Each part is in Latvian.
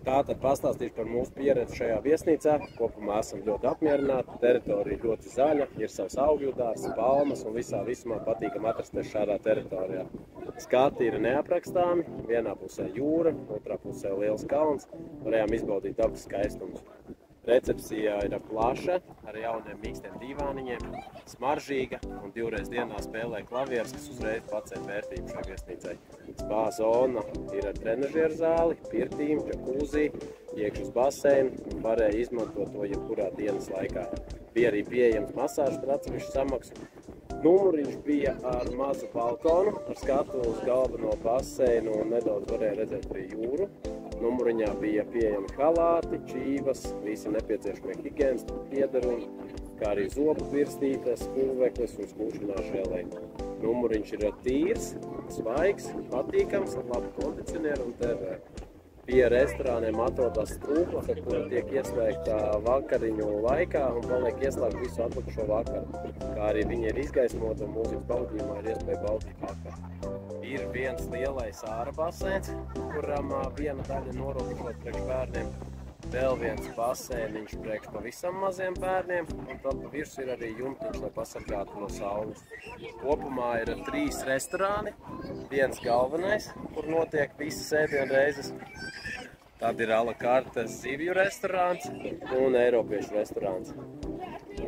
Tātad pastāstīšu par mūsu pieredzi šajā viesnīcā. Kopumā esam ļoti apmierināti, teritorija ļoti zaļa, ir savs augļu dārzs, palmas un visā visumā patīkam atrasties šādā teritorijā. Skati ir neaprakstāmi, vienā pusē jūra, otrā pusē liels kalns, varējām izbaudīt abas skaistumus. Recepcijā ir plaša, ar jauniem mīkstiem divāniņiem, smaržīga un 2 reizes dienā spēlē klavieres, kas uzreiz pacēla vērtību šai viesnīcai. Spā zona ir ar trenažieru zāli, pirtīm, džakūzī, iekšas baseinu un varēja izmantot to jebkurā dienas laikā. Bija arī pieejams masāžs par atsevišķu samaksu. Numuriņš bija ar mazu balkonu, ar skatu uz galveno baseinu un nedaudz varēja redzēt arī jūru. Numuriņā bija pieejami halāti, čīvas, visi nepieciešamie higienas piederumi, kā arī zobu pirstītes, skūveklis un skūšanās želeņi. Numuriņš ir tīrs, svaigs, patīkams, ar labu kondicionieru un TV. Pie restorāniem atrodas strūkla, kura tiek ieslēgta vakariņu laikā un paliek ieslēgta visu atlikušo vakaru. Kā arī viņa ir izgaismota un mūzikas pavadījumā ir iespēja baudīt vakaru. Ir viens lielais āra baseins, kuram viena daļa norobežota priekš bērniem. Vēl viens basēniņš priekš pavisam maziem bērniem, un tad pa virsmu ir arī jumtiņš, lai pasargātu no saules. Kopumā ir 3 restorāni, viens galvenais, kur notiek visas ēdienu reizes. Tad ir a la carte zivju restorāns un eiropiešu restorāns.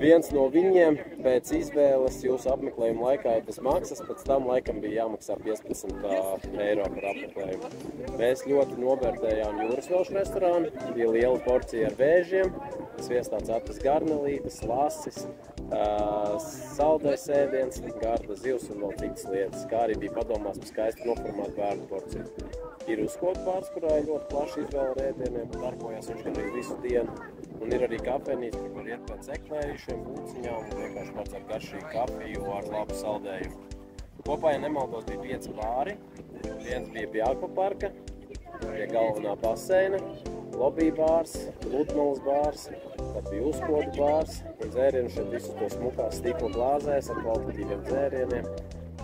Viens no viņiem pēc izvēles jūsu apmeklējuma laikā ir bez maksas, pēc tam laikam bija jāmaksā 15 eiro par apmeklējumu. Mēs ļoti novērtējām jūrasvelšu restorānu, bija liela porcija ar vēžiem, sviestāts aptas garnelītes, lasis, saldais ēdiens, garda zivs un vēl citas lietas, kā arī bija padomās par skaisti noformātu bērnu porciju. Ir uzkodu bārs, kurā ir ļoti plaša izvēle ar ēdieniem, darbojās viņš gandrīz visu dienu. Un ir arī kafejnīca, kur var iet pēc eklērīšiem, būciņām un vienkārši padzert garšīgu kafiju ar labu saldējumu. Kopā, ja nemaldos, bija 5 bāri. Viens bija pie akvaparka, pie galvenā baseina, lobby bārs, pludmales bārs, tad bija uzkodu bārs un dzērienu šeit visus to smukās stikla glāzēs ar kvalitatīviem dzērieniem.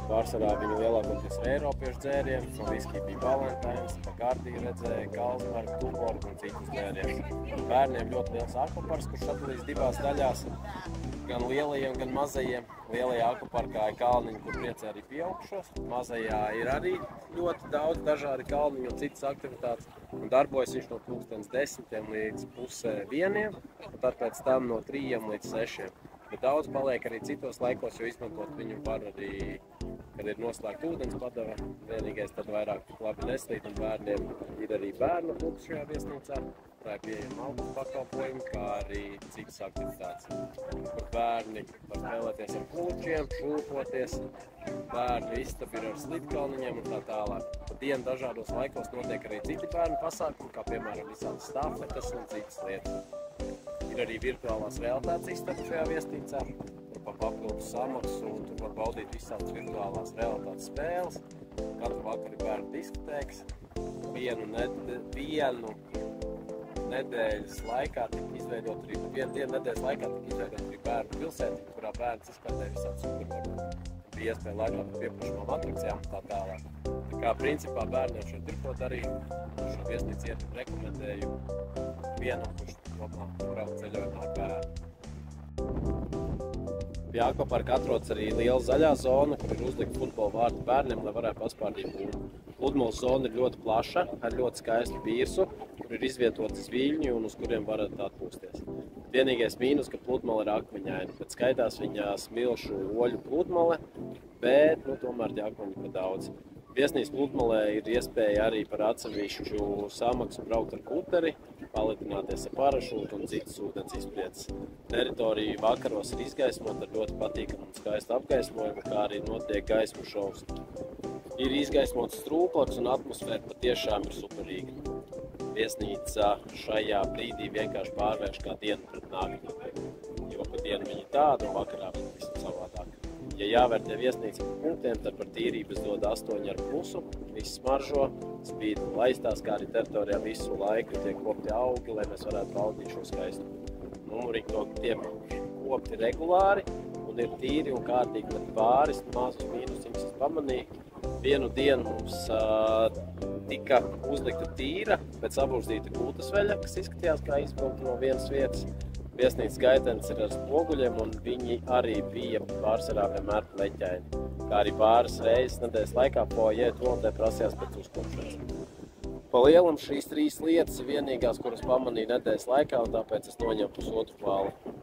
Pārsvarā viņu lielākoties eiropiešu dzērienus, no viskija bija Valentīns, Bacardi redzēja, Carlsberg, Tuborg un citus dzērienus. Bērniem ļoti liels akvaparks, kurš sadalīs 2 daļās, gan lielajiem, gan mazajiem. Lielajā akvaparkā ir kalniņi, kur priecē arī pieaugušos. Mazajā ir arī ļoti daudz dažādi kalniņi un citas aktivitātes. Un darbojas viņš no 10 līdz 12:30, un tad pēc tam no 3 līdz 6. Bet daudz paliek arī citos laikos, jo izmantot viņu var arī, kad ir noslēgta ūdens padava. Vienīgais tad vairāk labi neslīd, un bērniem ir arī bērnu klubs šajā viesnīcā. Tā ir pieejama alkohola pakalpojumi, kā arī citas aktivitātes, kur bērni var spēlēties ar puķiem, šūpoties, bērnu istabi ir ar slidkalniņiem un tā tālāk. Pa dienu dažādos laikos notiek arī citi bērnu pasākumi, kā piemēram visādas stafetes un citas lietas. Ir arī virtuālās realitātes istaba šajā viesnīcā, tur par papildus samaksu un tur var baudīt visādas virtuālās realitātes spēles. Katru vakaru ir bērnu diskotēkas. Vienu nedēļas laikā tika izveidot arī bērnu pilsētiņa, kurā bērns izspēlē visādi supermarketus. Bija iespēja laikāt par pieprasījumām atrakcijām un tā tālāk. Tā kā principā bērniem šeit ir ko darīt. Šo viesnīcu rekomendēju vienam, kurš domā braukt ceļojumā ar bērnu. Pie akvaparka atrodas arī liela zaļā zona, kur ir uzlikta futbola vārti bērniem, lai varētu paspārdīt būtu. Pludmales zona ir ļoti plaša, ar ļoti skaistu pīrsu, kur ir izvietoti zviļņi un uz kuriem varat atpūsties. Vienīgais mīnus, ka pludmale ir akmeņaina, bet skaitās viņa smilšu oļu pludmale, bet tomēr tie akmeņi pa daudz. Viesnīcas pludmalē ir iespēja arī par atsevišķu samaksu braukt ar kuteri, palidināties ar parašūtu un citas ūdens izprieces. Teritorija vakaros ir izgaismota ar ļoti patīkamu un skaistu apgaismojumu, kā arī notiek gaismu šovs. Ir izgaismots strūklaks un atmosfēra patiešām ir superīga. Viesnīca šajā brīdī vienkārši pārvērš kā dienu pret nakti, jo pa dienu viņa tāda un vakarā viņa visam savādāk. Ja jāvērtē viesnīca par punktiem, tad par tīrību es dodu 8,5. Viss smaržo, spīd un laistās, kā arī teritorijā visu laiku tiek kopti augi, lai mēs varētu baudīt šo skaistumu. Numuriņi no tiem kopti regulāri un ir tīri un kārtīgi, bet pāris mazus mīnusiņus es pamanīju. Vienu dienu mums tika uzlikta tīra, pēc sabūrstīta gultasveļa, kas izskatījās kā izvilkta no vienas vietas. Viesnīcas gaitenis ir ar spoguļiem, un viņi arī bija pārsvarā vienmēr pleķaini. Kā arī pāris reizes nedēļas laikā foajē toaletē prasījās pēc uzkopšanas. Pa lielam šīs 3 lietas ir vienīgās, kuras pamanīju nedēļas laikā, un tāpēc es noņemu pusotru balvu.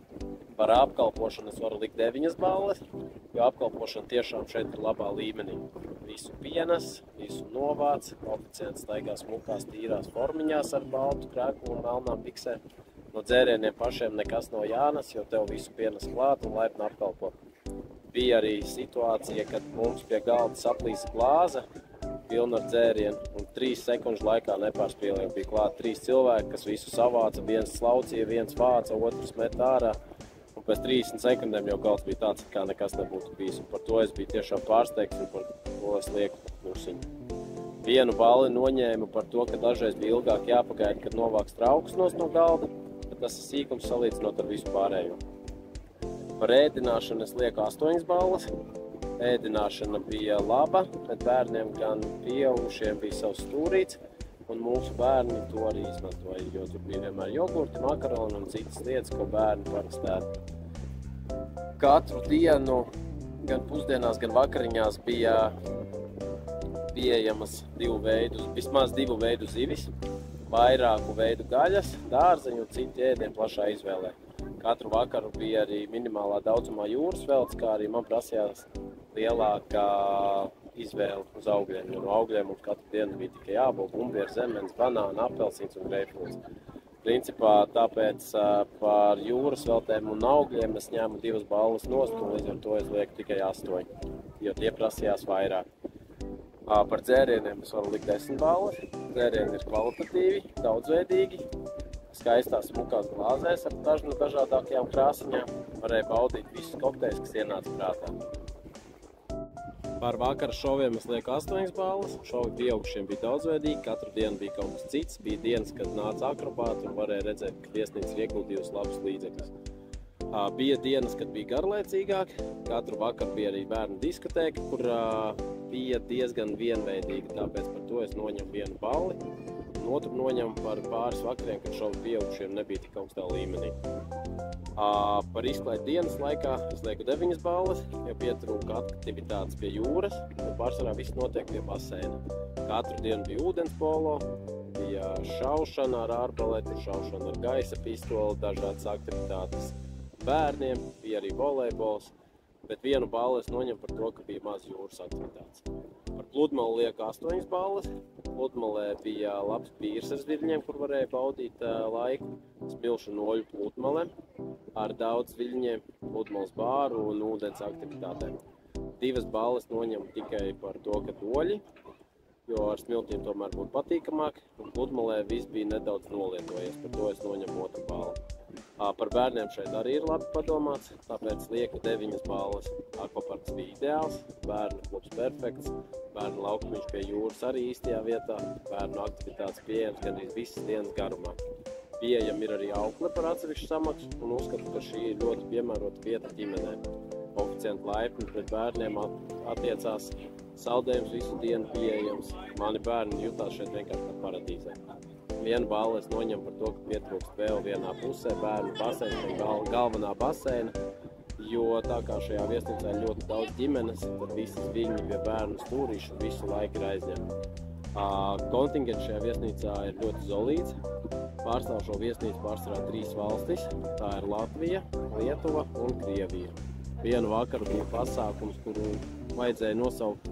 Par apkalpošanu es varu likt 9 balles, jo apkalpošana tiešām šeit ir labā līmenī. Visu pienes, visu novāc, oficienti staigā smukās tīrās formiņās ar baltu krēku un melnām biksēm. No dzērieniem pašiem nekas nav jānes, jo tev visu pienes klāt un laipni apkalpo. Bija arī situācija, kad mums pie galda saplīsa glāze, pilna ar dzērienu, un 3 sekundžu laikā nepārspīlēja. Bija klāt 3 cilvēki, kas visu savāca, viens slaucīja, viens vāca, otrs met ārā. Un pēc 30 sekundēm jau galds bija tāds, kā nekas nebūtu bijis. Un par to es biju tiešām pārsteigts, un par to es lieku plusiņu. Vienu balli noņēmu par to, ka dažreiz bija ilgāk jāpagaida, kad novāks traukus no galda, bet tas ir sīkums salīdzinot ar visu pārējo. Par ēdināšanu es lieku 8 balles. Ēdināšana bija laba, bet bērniem gan pieaugušiem bija savs stūrīts, un mūsu bērni to arī izmantoja, jo tur bija vienmēr jogurti, makaroni un citas lietas, ko bērni parasti ēd. Katru dienu, gan pusdienās, gan vakariņās bija pieejamas vismaz 2 veidu zivis, vairāku veidu gaļas, dārzeņu un citu ēdienu plašā izvēlē. Katru vakaru bija arī minimālā daudzumā jūras velts, kā arī man prasījās lielākā izvēle uz augļiem, jo no augļiem mums katru dienu bija tikai jābūt bumbieri, zemenes, banāna, apelsīns un greipfruts. Principā tāpēc par jūras veltēm un augļiem es ņēmu 2 balles nost, un līdz ar to es lieku tikai 8, jo tie prasījās vairāk. Par dzērieniem es varu likt 10 balles. Dzērieni ir kvalitatīvi, daudzveidīgi, skaistās smukās glāzēs ar dažādākajām krāsiņām. Varēja baudīt visus kokteļus, kas ienāca prātā. Par vakara šoviem es lieku 8 balles. Šovi pieaugušiem bija daudzveidīgi, katru dienu bija kaut kas cits. Bija dienas, kad nāca akrobāti un varēja redzēt, ka viesnīca ir ieguldījusi labus līdzekļus. Bija dienas, kad bija garlaicīgāk. Katru vakaru bija arī bērnu diskotēka, kur bija diezgan vienveidīga, tāpēc par to es noņemu 1 balli. Un otru noņemu par pāris vakariem, kad šovi pieaugušiem nebija tik augstā līmenī. Par izklaidi dienas laikā es lieku 9 balles, jo pietrūka aktivitātes pie jūras, un pārsvarā viss notiek pie baseina. Katru dienu bija ūdenspolo, bija šaušana ar ārbaleti, šaušana ar gaisa pistoli, dažādas aktivitātes bērniem, bija arī volejbols, bet 1 balli es noņemu par to, ka bija maz jūras aktivitātes. Par pludmali lieku 8 balles. Pludmalē bija labs pīrs ar zviļņiem, kur varēja baudīt laiku. Smilšu noļu pludmale ar daudz zviļņiem, pludmales bāru un ūdens aktivitātēm. 2 balles noņemu tikai par to, ka doļi, jo ar smiltīm tomēr būtu patīkamāk. Un pludmalē viss bija nedaudz nolietojies, par to es noņemu 2 balli. Par bērniem šeit arī ir labi padomāts, tāpēc lieku 9 balles. Akvaparks bija ideāls, bērnu klubs perfekts, bērnu laukumiņš pie jūras arī īstajā vietā, bērnu aktivitātes pieejams gandrīz visas dienas garumā. Pieejami ir arī aukle par atsevišķu samaksu un uzskatu, ka šī ir ļoti piemērota vieta ģimenēm. Oficienti laipni pret bērniem attiecās, saldējums visu dienu pieejams. Mani bērni jutās šeit vienkārši kā paradīzē. 1 balli es noņemu par to, ka pietrūkst vēl vienā pusē bērnu baseina pie galvenā baseina, jo tā kā šajā viesnīcā ir ļoti daudz ģimenes, tad visas viņi pie bērnu stūrīšu visu laiku ir aizņemti. Kontingents šajā viesnīcā ir ļoti solīds. Pārstāv šo viesnīcu pārsvarā 3 valstis. Tā ir Latvija, Lietuva un Krievija. Vienu vakaru bija pasākums, kuru vajadzēja nosaukt,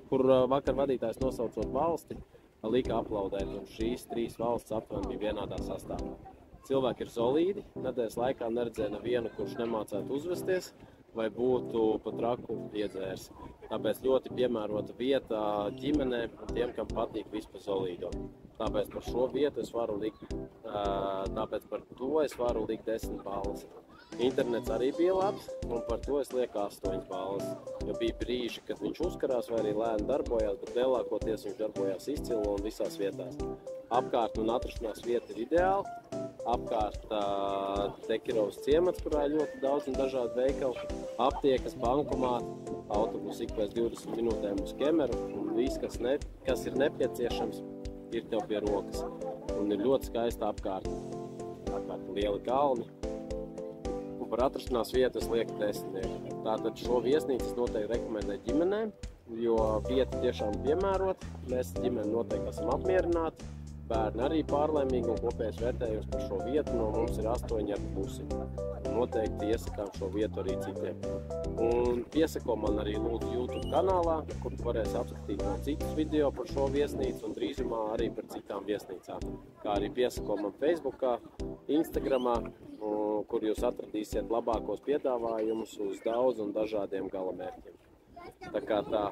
kur vakar vadītājs nosaucot valsti, lika aplaudēt, un šīs 3 valsts aptuveni bija vienādā sastāvā. Cilvēki ir solīdi, nedēļas laikā neredzēja nevienu, kurš nemācētu uzvesties vai būtu pa traku iedzērs. Tāpēc ļoti piemērota vieta ģimenēm un tiem, kam patīk vispār solīdo. Tāpēc par šo vietu es varu likt, tāpēc par to es varu likt 10 balles. Internets arī bija labs, un par to es lieku 8 balles, jo bija brīži, kad viņš uzkarās vai arī lēni darbojās, bet lielākoties viņš darbojās izcili un visās vietās. Apkārt un atrašanās vieta ir ideāla. Apkārt Tekirovas ciemats, kurā ir ļoti daudz un dažādi veikali, aptiekas, bankomāti, autobusi ik pēc 20 minūtēm uz Kemeru, un viss, kas ir nepieciešams, ir tev pie rokas. Un ir ļoti skaista apkārt lieli kalni. Un par atrašanās vietu es lieku 10. Tātad šo viesnīcu es noteikti rekomendēju ģimenēm, jo vieta tiešām piemērota. Mēs ģimeni noteikti esam apmierināti. Bērni arī pārlaimīgi un kopējais vērtējums par šo vietu no mums ir 8,5. Noteikti iesakām šo vietu arī citiem. Un piesako man arī lūdzu YouTube kanālā, kur tu varēsi apskatīt no citus video par šo viesnīcu un drīzumā arī par citām viesnīcām. Kā arī piesako man Facebookā, Instagramā, kur jūs atradīsiet labākos piedāvājumus uz daudz un dažādiem galamērķiem. Tā kā tā.